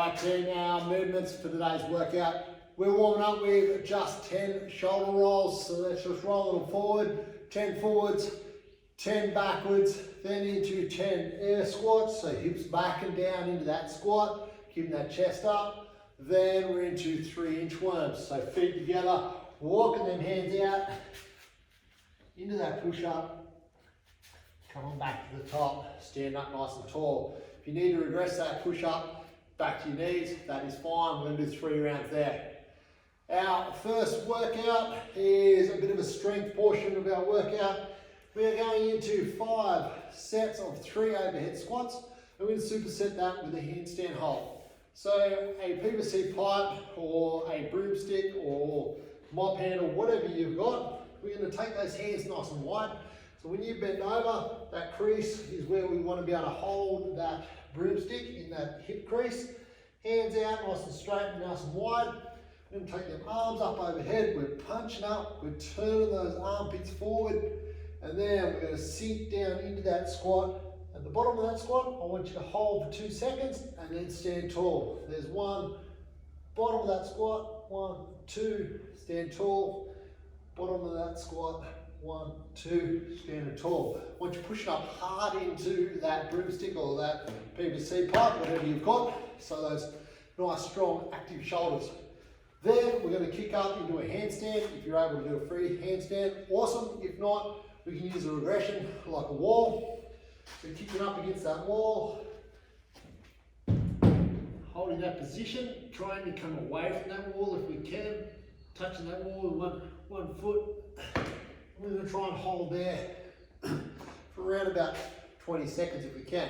Alright team, our movements for today's workout. We're warming up with just 10 shoulder rolls, so let's just roll them forward, 10 forwards, 10 backwards, then into 10 air squats, so hips back and down into that squat, keeping that chest up. Then we're into 3 inchworms, so feet together, walking them hands out, into that push up, coming back to the top, stand up nice and tall. If you need to regress that push up, back to your knees, that is fine. We're going to do 3 rounds there. Our first workout is a bit of a strength portion of our workout. We're going into 5 sets of 3 overhead squats. And we're going to superset that with a handstand hold. So a PVC pipe or a broomstick or mop handle, whatever you've got, we're going to take those hands nice and wide. So when you bend over, that crease is where we want to be able to hold that broomstick in that hip crease. Hands out, nice and straight and nice and wide. Then take them arms up overhead. We're punching up, we're turning those armpits forward, and then we're going to sink down into that squat. At the bottom of that squat, I want you to hold for 2 seconds and then stand tall. There's 1, bottom of that squat, 1, 2, stand tall. Bottom of that squat, 1, 2, stand tall. Once you're pushing up hard into that broomstick or that PVC pipe, whatever you've got, so those nice, strong, active shoulders. Then we're going to kick up into a handstand. If you're able to do a free handstand, awesome. If not, we can use a regression like a wall. So kicking up against that wall, holding that position, trying to come away from that wall if we can, touching that wall with one foot. We're going to try and hold there for around about 20 seconds if we can.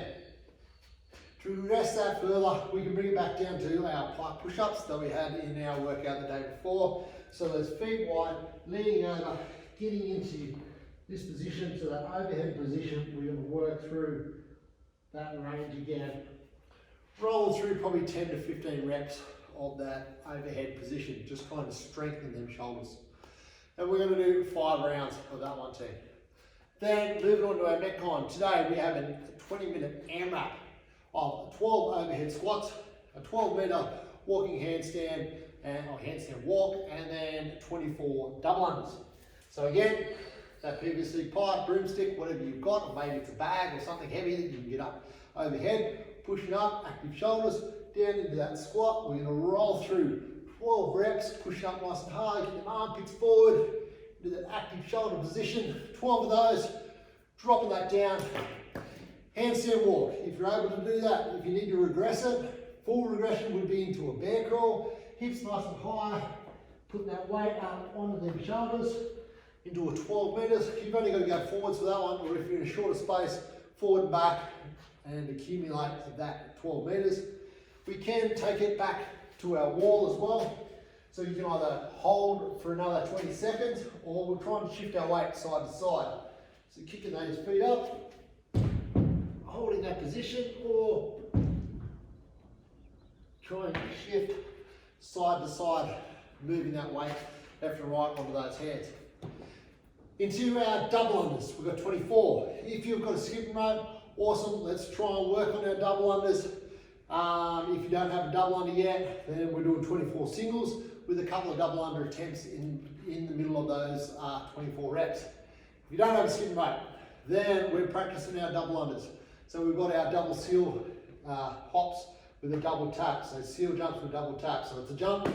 To progress that further, we can bring it back down to our pipe push-ups that we had in our workout the day before. So those feet wide, leaning over, getting into this position, so that overhead position, we're going to work through that range again. Rolling through probably 10 to 15 reps of that overhead position, just kind of strengthen them shoulders. And we're going to do 5 rounds of that one team. Then moving on to our Metcon. Today we have a 20-minute AMRAP of 12 overhead squats, a 12-meter walking handstand or handstand walk, and then 24 double unders. So again, that PVC pipe, broomstick, whatever you've got, or maybe it's a bag or something heavy that you can get up overhead, pushing up, active shoulders, down into that squat. We're going to roll through 12 reps, pushing up nice and hard, get them armpits forward, into that active shoulder position, 12 of those, dropping that down. Handstand walk, if you're able to do that, if you need to regress it, full regression would be into a bear crawl, hips nice and high, putting that weight up onto them shoulders, into a 12 meters. You've only got to go forwards for that one, or if you're in a shorter space, forward and back, and accumulate that 12 meters. We can take it back to our wall as well. So you can either hold for another 20 seconds, or we're trying to shift our weight side to side. So kicking those feet up, holding that position, or trying to shift side to side, moving that weight left and right onto those hands. Into our double unders, we've got 24. If you've got a skipping rope, awesome, let's try and work on our double unders. If you don't have a double under yet, then we're doing 24 singles with a couple of double under attempts in the middle of those 24 reps. If you don't have a skipping rope, then we're practicing our double unders. So we've got our double seal hops with a double tap. So seal jumps with double tap. So it's a jump.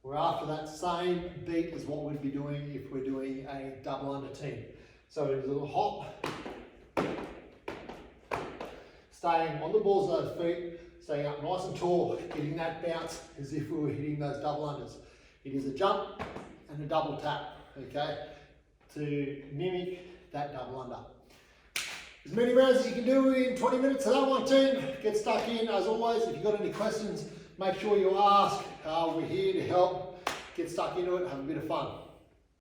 We're after that same beat as what we'd be doing if we're doing a double under team. So it's a little hop. Staying on the balls of those feet, staying up nice and tall, getting that bounce as if we were hitting those double unders. It is a jump and a double tap, okay, to mimic that double under. As many rounds as you can do in 20 minutes of that one team. Get stuck in. As always, if you've got any questions, make sure you ask. We're here to help. Get stuck into it, have a bit of fun.